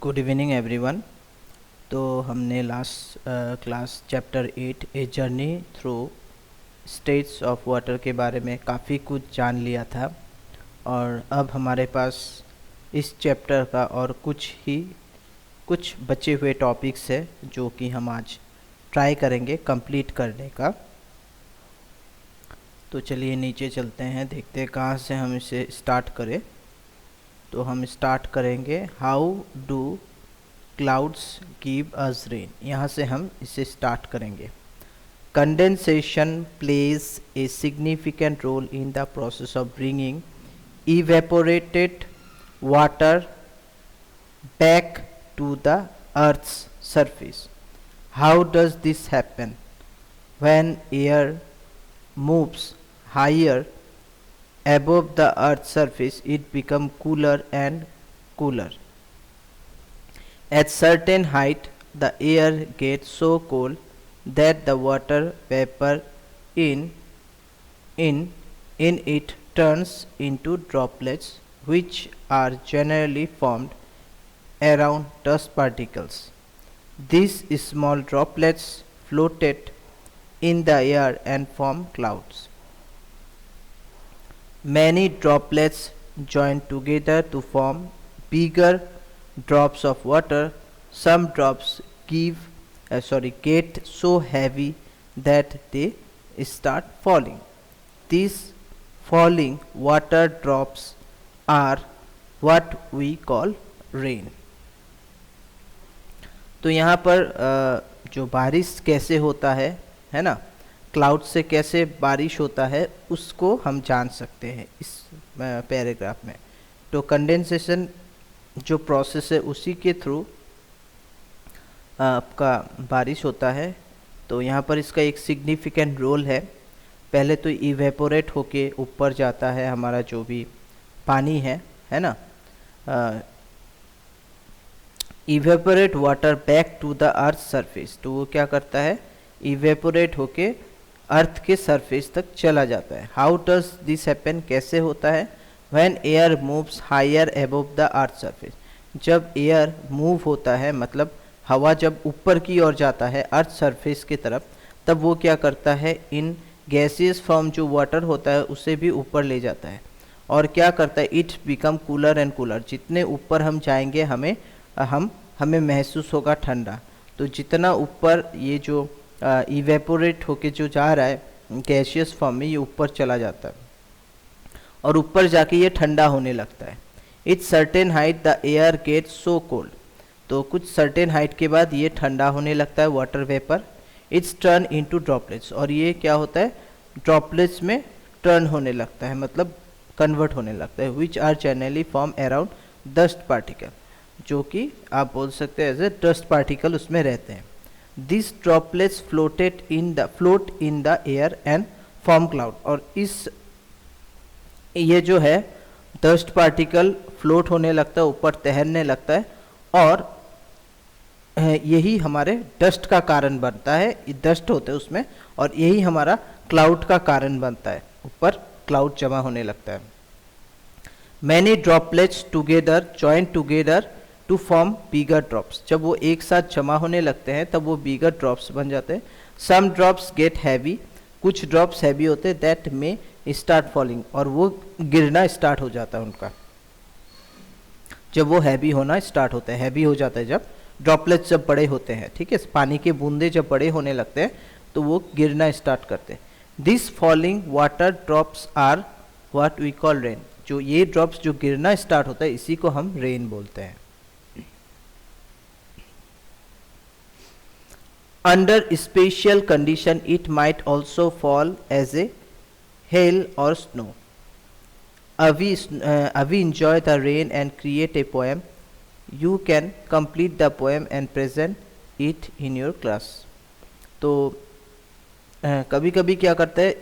Good evening everyone. तो हमने last class chapter 8 a journey through states of water के बारे में काफ़ी कुछ जान लिया था और अब हमारे पास इस चैप्टर का और कुछ बचे हुए टॉपिक्स है जो कि हम आज ट्राई करेंगे कंप्लीट करने का। तो चलिए नीचे चलते हैं, देखते हैं कहाँ से हम इसे स्टार्ट करें। तो हम स्टार्ट करेंगे how do clouds give us rain, यहाँ से हम इसे स्टार्ट करेंगे। Condensation plays a significant role in the process of bringing evaporated water back to the earth's surface. How does this happen? When air moves higher above the earth's surface, it becomes cooler and cooler. At certain height, the air gets so cold that the water vapor in it turns into droplets, which are generally formed around dust particles. These small droplets floated in the air and form clouds. Many droplets join together to form bigger drops of water. Some drops get so heavy that they start falling. These falling water drops are what we call rain. तो यहाँ पर जो बारिश कैसे होता है ना, cloud से कैसे बारिश होता है उसको हम जान सकते हैं इस पैराग्राफ में। तो कंडेंसेशन जो प्रोसेस है उसी के थ्रू आपका बारिश होता है। तो यहाँ पर इसका एक सिग्निफिकेंट रोल है। पहले तो इवेपोरेट होके ऊपर जाता है हमारा जो भी पानी है ना, evaporate water back to the earth surface. तो वो क्या करता है, इवेपोरेट होके अर्थ के सरफेस तक चला जाता है। हाउ डज दिस हैपन, कैसे होता है, when air moves higher above the earth surface. जब एयर मूव होता है, मतलब हवा जब ऊपर की ओर जाता है अर्थ सरफेस की तरफ, तब वो क्या करता है, इन गैसियस फॉर्म जो वाटर होता है उसे भी ऊपर ले जाता है और क्या करता है, it become cooler and cooler. जितने ऊपर हम जाएंगे हमें महसूस होगा ठंडा। तो जितना ऊपर ये जो इवेपोरेट होके जो जा रहा है गैसियस फॉर्म में, ये ऊपर चला जाता है और ऊपर जाके ये ठंडा होने लगता है। It certain height the air get so cold. तो कुछ सर्टेन हाइट के बाद ये ठंडा होने लगता है water vapour. It's turn into droplets, और ये क्या होता है, ड्रॉपलेट्स में टर्न होने लगता है, मतलब कन्वर्ट होने लगता है। Which are generally form around dust particle, जो कि आप बोल सकते हैं एज ए डस्ट पार्टिकल उसमें रहते हैं। This droplets float in the air and form cloud. और ये जो है डस्ट पार्टिकल फ्लोट होने लगता है, ऊपर तैरने लगता है और यही हमारे डस्ट का कारण बनता है। डस्ट होते हैं उसमें और यही हमारा क्लाउड का कारण बनता है, ऊपर क्लाउड जमा होने लगता है। Many droplets together join together to form bigger drops. जब वो एक साथ जमा होने लगते हैं तब वो बिगर ड्रॉप्स बन जाते हैं। सम ड्रॉप्स गेट हैवी, कुछ ड्रॉप्स हैवी होते हैं, दैट में स्टार्ट फॉलिंग, और वो गिरना स्टार्ट हो जाता है उनका। जब वो हैवी होना स्टार्ट होता है, हैवी हो जाता है जब ड्रॉपलेट्स जब बड़े होते हैं, ठीक है, पानी के बूंदे जब बड़े होने लगते हैं तो वो गिरना स्टार्ट करते हैं। This falling water drops are what we call rain. जो ये ड्रॉप्स जो गिरना स्टार्ट होता है इसी को हम रेन बोलते हैं। Under special condition, it might also fall as a hail or snow. We enjoy the rain and create a poem. You can complete the poem and present it in your class. तो कभी कभी क्या करता है,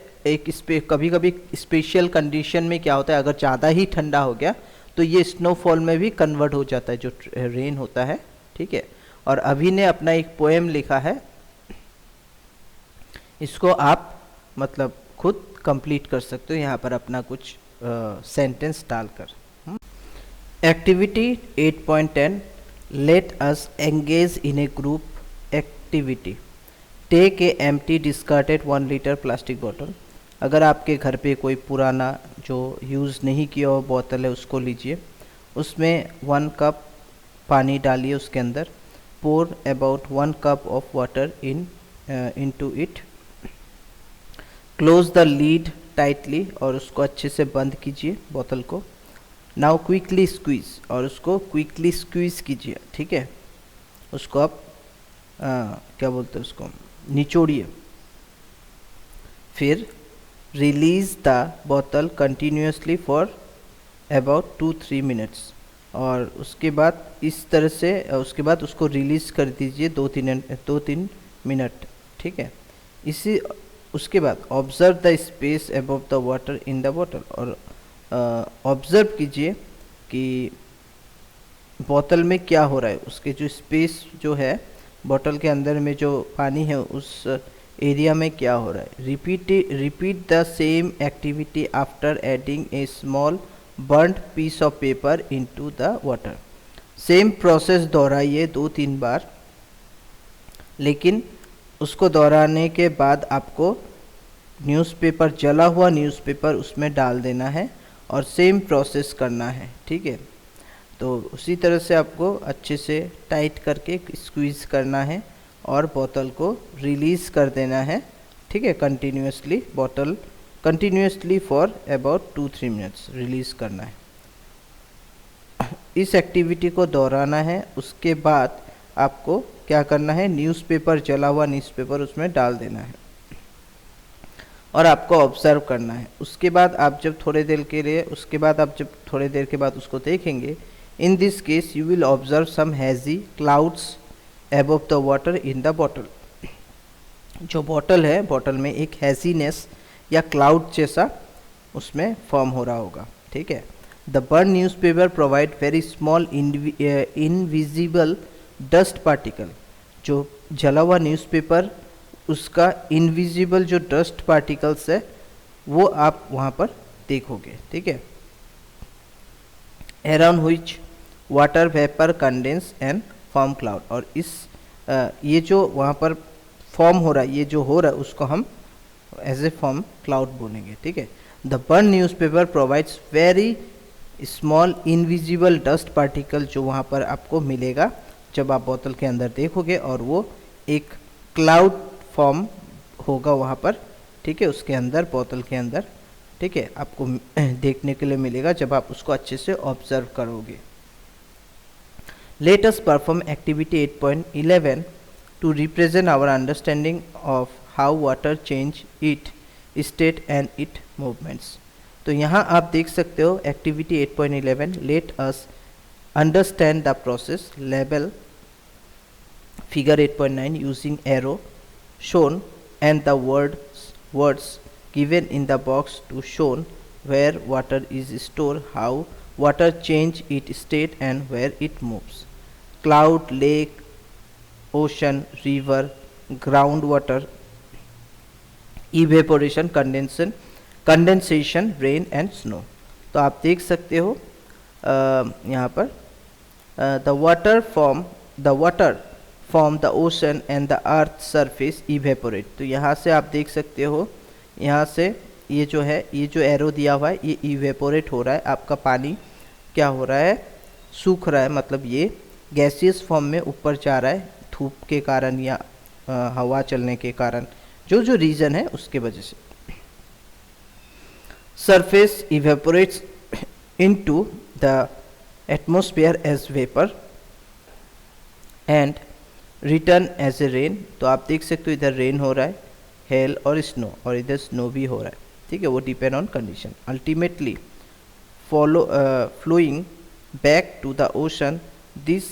कभी कभी special condition में क्या होता है, अगर ज़्यादा ही ठंडा हो गया तो ये स्नोफॉल में भी कन्वर्ट हो जाता है जो रेन होता है, ठीक है। और अभी ने अपना एक पोएम लिखा है, इसको आप मतलब खुद कंप्लीट कर सकते हो यहाँ पर अपना कुछ सेंटेंस डालकर। Activity 8.10 Let us engage in a group activity. Take a empty discarded 1 liter plastic bottle. अगर आपके घर पे कोई पुराना जो यूज़ नहीं किया हुआ बोतल है उसको लीजिए, उसमें 1 कप पानी डालिए उसके अंदर. Pour about 1 cup of water into it. Close the lid tightly, और उसको अच्छे से बंद कीजिए बोतल को. नाउ क्विकली स्क्वीज़, और उसको क्विकली स्क्वीज़ कीजिए. ठीक है, उसको आप क्या बोलते हैं, उसको निचोड़िए. फिर रिलीज द बोतल कंटिन्यूसली फॉर अबाउट 2-3 मिनट्स, और उसके बाद इस तरह से उसके बाद उसको रिलीज़ कर दीजिए 2-3 मिनट. ठीक है, इसी उसके बाद observe the space above the water in the bottle, और ऑब्जर्व कीजिए कि बोतल में क्या हो रहा है, उसके जो स्पेस जो है बोतल के अंदर में जो पानी है उस एरिया में क्या हो रहा है. Repeat the same activity after adding a small burnt piece of paper into the water. Same process दोहराइए 2-3 बार, लेकिन उसको दोहराने के बाद आपको न्यूज़पेपर, जला हुआ न्यूज़पेपर उसमें डाल देना है और सेम प्रोसेस करना है. ठीक है, तो उसी तरह से आपको अच्छे से टाइट करके स्क्वीज़ करना है और बोतल को रिलीज़ कर देना है. ठीक है, continuously for about 2-3 minutes release करना है. इस एक्टिविटी को दोहराना है. उसके बाद आपको क्या करना है, न्यूज़पेपर, जला हुआ न्यूज़पेपर उसमें डाल देना है और आपको ऑब्जर्व करना है. उसके बाद आप जब थोड़ी देर के बाद उसको देखेंगे, in this case you will observe some hazy clouds above the water in the bottle. जो बॉटल है, बॉटल में एक हैज़ीनेस या क्लाउड जैसा उसमें फॉर्म हो रहा होगा. ठीक है, the burn newspaper provide very small invisible dust particle. जो जला हुआ न्यूज़पेपर, उसका इनविजिबल जो डस्ट पार्टिकल्स है वो आप वहाँ पर देखोगे. ठीक है, around which water vapour condense and form cloud. और ये जो वहाँ पर फॉर्म हो रहा है, ये जो हो रहा है उसको हम एज ए फॉर्म क्लाउड बोलेंगे. ठीक है, the burn newspaper provides very small invisible dust particle, जो वहाँ पर आपको मिलेगा जब आप बोतल के अंदर देखोगे, और वो एक क्लाउड फॉर्म होगा वहाँ पर. ठीक है, उसके अंदर, बोतल के अंदर. ठीक है, आपको देखने के लिए मिलेगा जब आप उसको अच्छे से ऑब्जर्व करोगे. Let us perform activity 8.11 to represent our understanding of how water change it state and it movements. तो यहाँ आप देख सकते हो activity 8.11, let us understand the process. Label figure 8.9 using arrow shown and the words given in the box to shown where water is stored, how water change its state and where it moves. Cloud, lake, ocean, river, groundwater, evaporation, condensation, rain and snow. तो आप देख सकते हो यहाँ पर the water from the ocean and the earth surface evaporate. तो यहाँ से आप देख सकते हो, यहाँ से ये जो है, ये जो एरो दिया हुआ है, ये इवेपोरेट हो रहा है. आपका पानी क्या हो रहा है, सूख रहा है. मतलब ये गैसियस फॉर्म में ऊपर जा रहा है, धूप के कारण या हवा चलने के कारण, जो रीज़न है उसके वजह से. Surface evaporates into the atmosphere as vapour and return as a rain. तो आप देख सकते हो इधर रेन हो रहा है, हेल और स्नो, और इधर स्नो भी हो रहा है. ठीक है, वो depend on condition. Ultimately flowing back to the ocean. This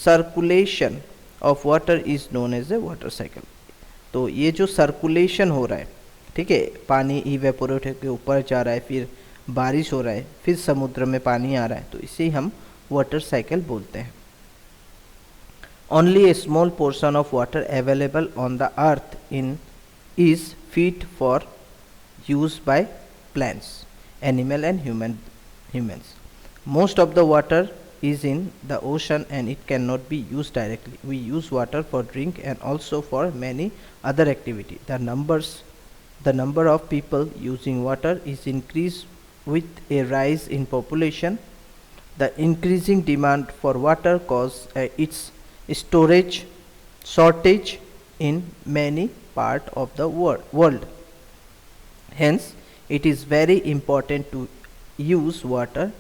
circulation of water is known as a water cycle. तो ये जो सर्कुलेशन हो रहा है, ठीक है, पानी इवेपोरेट होकर ऊपर जा रहा है, फिर बारिश हो रहा है, फिर समुद्र में पानी आ रहा है, तो इसे हम वाटर साइकिल बोलते हैं. Only a small portion of water available on the earth is fit for use by plants, animal and humans. Most of the water is in the ocean and it cannot be used directly. We use water for drink and also for many other activity. The number of people using water is increased with a rise in population. The increasing demand for water cause its storage shortage in many part of the world. Hence, it is very important to use water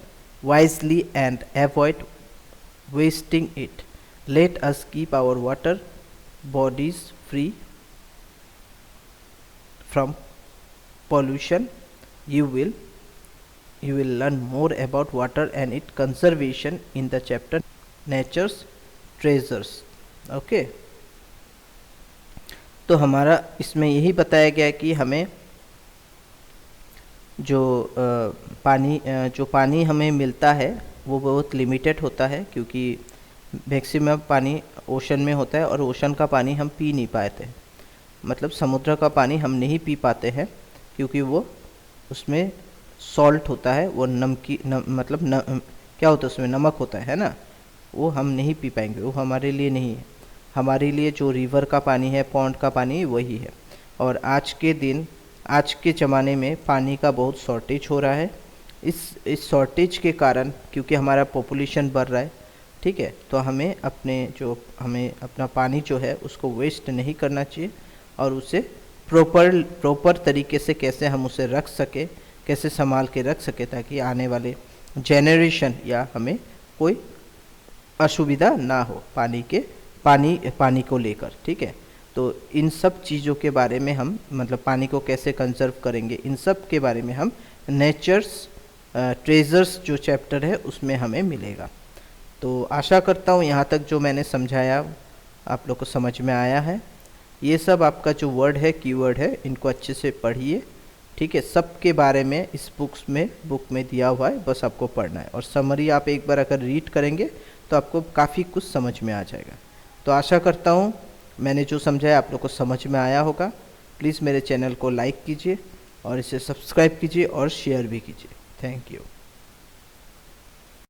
wisely and avoid wasting it. Let us keep our water bodies free from pollution. You will learn more about water and its conservation in the chapter Nature's Treasures. Okay तो हमारा इसमें यही बताया गया है कि हमें जो पानी हमें मिलता है वो बहुत लिमिटेड होता है, क्योंकि मैक्सिमम पानी ओशन में होता है और ओशन का पानी हम पी नहीं पाते, मतलब समुद्र का पानी हम नहीं पी पाते हैं क्योंकि वो उसमें सॉल्ट होता है, वो क्या होता है उसमें नमक होता है ना, वो हम नहीं पी पाएंगे, वो हमारे लिए नहीं है। हमारे लिए जो रिवर का पानी है, पॉन्ड का पानी, वही है। और आज के ज़माने में पानी का बहुत शॉर्टेज हो रहा है। इस शॉर्टेज के कारण, क्योंकि हमारा पॉपुलेशन बढ़ रहा है, ठीक है, तो हमें अपना पानी जो है उसको वेस्ट नहीं करना चाहिए और उसे प्रॉपर तरीके से कैसे हम उसे रख सके, कैसे संभाल के रख सके ताकि आने वाले जेनरेशन या हमें कोई असुविधा ना हो पानी को लेकर, ठीक है। तो इन सब चीज़ों के बारे में हम, मतलब पानी को कैसे कंजर्व करेंगे, इन सब के बारे में हम नेचर्स ट्रेजर्स जो चैप्टर है उसमें हमें मिलेगा। तो आशा करता हूँ यहाँ तक जो मैंने समझाया आप लोग को समझ में आया है। ये सब आपका जो वर्ड है, कीवर्ड है, इनको अच्छे से पढ़िए, ठीक है। सब के बारे में इस बुक में दिया हुआ है, बस आपको पढ़ना है। और समरी आप एक बार अगर रीड करेंगे तो आपको काफ़ी कुछ समझ में आ जाएगा। तो आशा करता हूँ मैंने जो समझाया आप लोग को समझ में आया होगा। प्लीज़ मेरे चैनल को लाइक कीजिए और इसे सब्सक्राइब कीजिए और शेयर भी कीजिए। Thank you.